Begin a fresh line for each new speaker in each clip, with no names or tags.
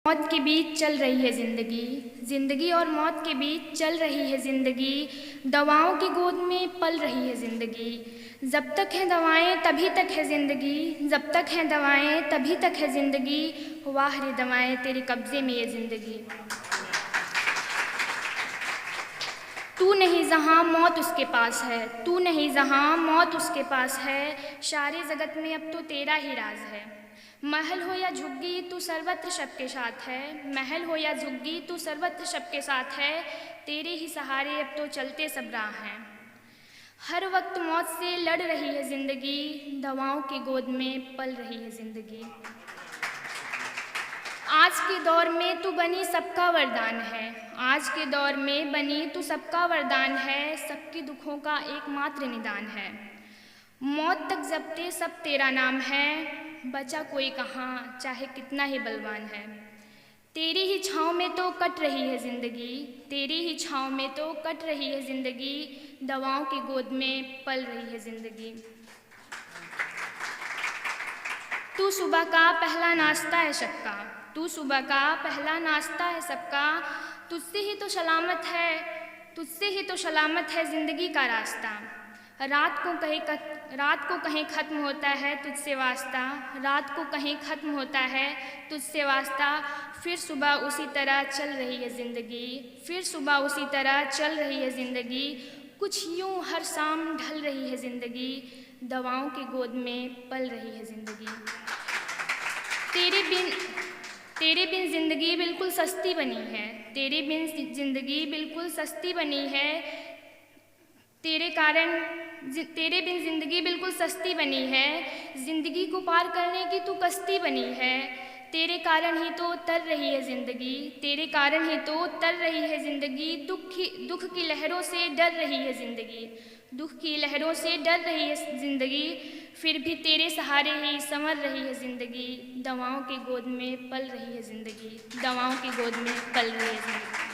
मौत के बीच चल रही है ज़िंदगी, ज़िंदगी और मौत के बीच चल रही है ज़िंदगी, दवाओं की गोद में पल रही है ज़िंदगी। जब तक हैं दवाएं तभी तक है ज़िंदगी, जब तक हैं दवाएं तभी तक है ज़िंदगी। वाह रे दवाएं तेरे कब्ज़े में ये ज़िंदगी। तू नहीं जहाँ मौत उसके पास है, तू नहीं जहाँ मौत उसके पास है। सारे जगत में अब तो तेरा ही राज है। महल हो या झुग्गी तू सर्वत्र सबके साथ है, महल हो या झुग्गी तू सर्वत्र सबके साथ है। तेरे ही सहारे अब तो चलते सब राह हैं। हर वक्त मौत से लड़ रही है ज़िंदगी, दवाओं की गोद में पल रही है ज़िंदगी। आज के दौर में तू बनी सबका वरदान है, आज के दौर में बनी तू सबका वरदान है। सबके दुखों का एकमात्र निदान है। मौत तक जपते सब तेरा नाम है, बचा कोई कहाँ चाहे कितना ही बलवान है। तेरी ही छाँव में तो कट रही है ज़िंदगी, तेरी ही छाँव में तो कट रही है ज़िंदगी। दवाओं की गोद में पल रही है ज़िंदगी। तू सुबह का पहला नाश्ता है सबका, तू सुबह का पहला नाश्ता है सबका। तुझसे ही तो सलामत है, तुझसे ही तो सलामत है ज़िंदगी का रास्ता। रात को कहीं ख़त्म होता है तुझसे वास्ता, रात को कहीं ख़त्म होता है तुझसे वास्ता। फिर सुबह उसी तरह चल रही है ज़िंदगी, फिर सुबह उसी तरह चल रही है ज़िंदगी। कुछ यूँ हर शाम ढल रही है ज़िंदगी, दवाओं की गोद में पल रही है ज़िंदगी। तेरे बिन ज़िंदगी बिल्कुल सस्ती बनी है, तेरे बिन ज़िंदगी बिल्कुल सस्ती बनी है। तेरे बिन ज़िंदगी बिल्कुल सस्ती बनी है। ज़िंदगी को पार करने की तू कश्ती बनी है। तेरे कारण ही तो तर रही है ज़िंदगी, तेरे कारण ही तो तर रही है ज़िंदगी। दुख की लहरों से डर रही है ज़िंदगी, दुख की लहरों से डर रही है ज़िंदगी। फिर भी तेरे सहारे ही संवर रही है ज़िंदगी। दवाओं की गोद में पल रही है ज़िंदगी, दवाओं की गोद में पल रही है ज़िंदगी।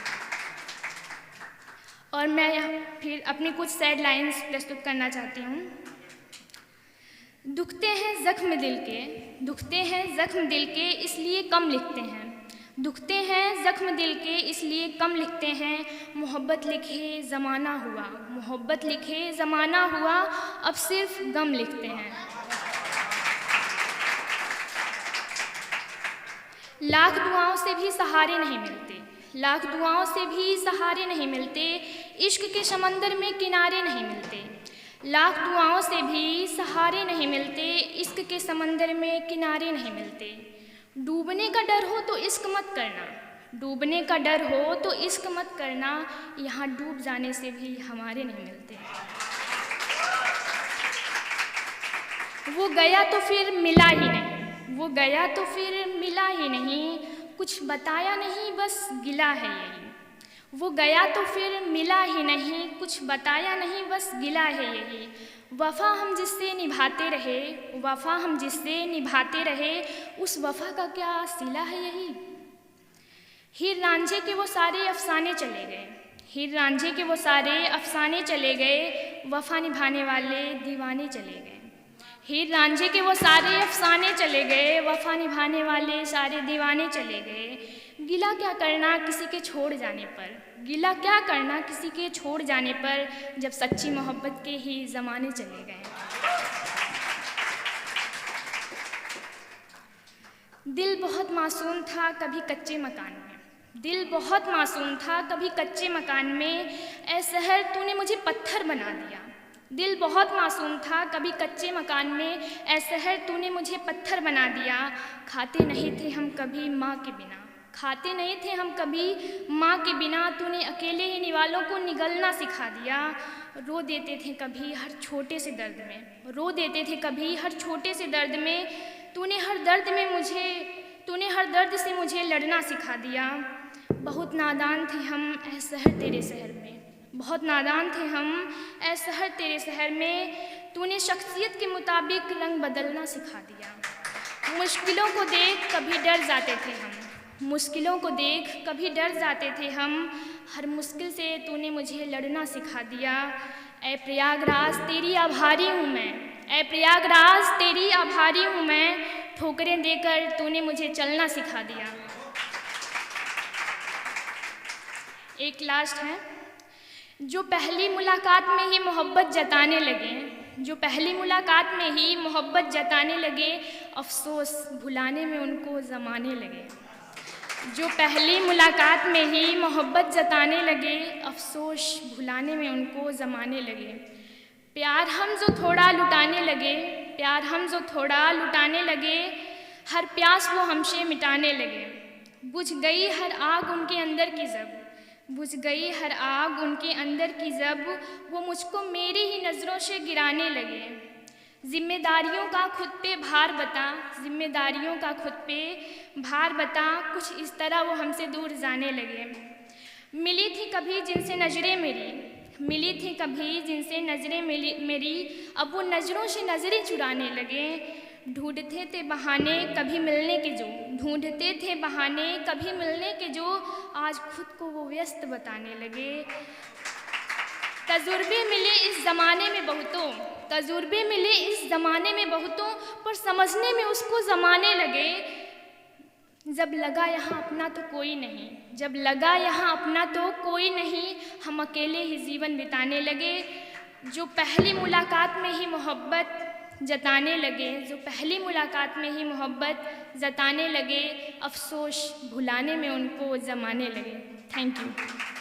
और मैं फिर अपनी कुछ सैड लाइन्स प्रस्तुत करना चाहती हूँ। दुखते हैं ज़ख्म दिल के, दुखते हैं ज़ख्म दिल के इसलिए कम लिखते हैं, दुखते हैं ज़ख्म दिल के इसलिए कम लिखते हैं। मोहब्बत लिखे ज़माना हुआ, मोहब्बत लिखे ज़माना हुआ, अब सिर्फ गम लिखते हैं। लाख दुआओं से भी सहारे नहीं मिलते, लाख दुआओं से भी सहारे नहीं मिलते। इश्क के समंदर में किनारे नहीं मिलते, लाख दुआओं से भी सहारे नहीं मिलते। इश्क के समंदर में किनारे नहीं मिलते। डूबने का डर हो तो इश्क मत करना, डूबने का डर हो तो इश्क मत करना। यहाँ डूब जाने से भी हमारे नहीं मिलते। वो गया तो फिर मिला ही नहीं, वो गया तो फिर मिला ही नहीं। कुछ बताया नहीं बस गिला है यही। वो गया तो फिर मिला ही नहीं, कुछ बताया नहीं बस गिला है यही। वफ़ा हम जिससे निभाते रहे, वफ़ा हम जिससे निभाते रहे, उस वफ़ा का क्या सिला है यही। हीर रांझे के वो सारे अफसाने चले गए, हीर रांझे के वो सारे अफसाने चले गए। वफ़ा निभाने वाले दीवाने चले गए, हीर रांझे के वो सारे अफसाने चले गए। वफ़ा निभाने वाले सारे दीवाने चले गए। गिला क्या करना किसी के छोड़ जाने पर, गिला क्या करना किसी के छोड़ जाने पर, जब सच्ची मोहब्बत के ही ज़माने चले गए। दिल बहुत मासूम था कभी कच्चे मकान में, दिल बहुत मासूम था कभी कच्चे मकान में। ऐ शहर तूने मुझे पत्थर बना दिया, दिल बहुत मासूम था कभी कच्चे मकान में। ऐ शहर तूने मुझे पत्थर बना दिया। खाते नहीं थे हम कभी माँ के बिना, खाते नहीं थे हम कभी माँ के बिना। तूने अकेले ही निवालों को निगलना सिखा दिया। रो देते थे कभी हर छोटे से दर्द में, रो देते थे कभी हर छोटे से दर्द में। तूने हर दर्द से मुझे लड़ना सिखा दिया। बहुत नादान थे हम ऐ शहर तेरे शहर में, बहुत नादान थे हम ऐ शहर तेरे शहर में। तूने शख्सियत के मुताबिक रंग बदलना सिखा दिया। मुश्किलों को देख कभी डर जाते थे हम, मुश्किलों को देख कभी डर जाते थे हम। हर मुश्किल से तूने मुझे लड़ना सिखा दिया। ऐ प्रयागराज तेरी आभारी हूँ मैं, ऐ प्रयागराज तेरी आभारी हूँ मैं। ठोकरें देकर तूने मुझे चलना सिखा दिया। एक लास्ट है। जो पहली मुलाकात में ही मोहब्बत जताने लगे, जो पहली मुलाकात में ही मोहब्बत जताने लगे, अफसोस भुलाने में उनको ज़माने लगे। जो पहली मुलाकात में ही मोहब्बत जताने लगे, अफसोस भुलाने में उनको ज़माने लगे। प्यार हम जो थोड़ा लुटाने लगे, प्यार हम जो थोड़ा लुटाने लगे, हर प्यास वो हमसे मिटाने लगे। बुझ गई हर आग उनके अंदर की जब, बुझ गई हर आग उनके अंदर की जब, वो मुझको मेरी ही नज़रों से गिराने लगे। जिम्मेदारियों का खुद पे भार बता, जिम्मेदारियों का खुद पे भार बता, कुछ इस तरह वो हमसे दूर जाने लगे। मिली थी कभी जिनसे नज़रें मेरी, मिली थी कभी जिनसे नज़रें मेरी, अब वो नज़रों से नज़रें चुराने लगे। ढूंढते थे बहाने कभी मिलने के जो, ढूंढते थे बहाने कभी मिलने के जो, आज खुद को वो व्यस्त बताने लगे। तजुर्बे मिले इस ज़माने में बहुतों, तजुर्बे मिले इस ज़माने में बहुतों, पर समझने में उसको ज़माने लगे। जब लगा यहाँ अपना तो कोई नहीं, जब लगा यहाँ अपना तो कोई नहीं, हम अकेले ही जीवन बिताने लगे। जो पहली मुलाकात में ही मोहब्बत जताने लगे, जो पहली मुलाकात में ही मोहब्बत जताने लगे, अफसोस भुलाने में उनको ज़माने लगे। Thank you.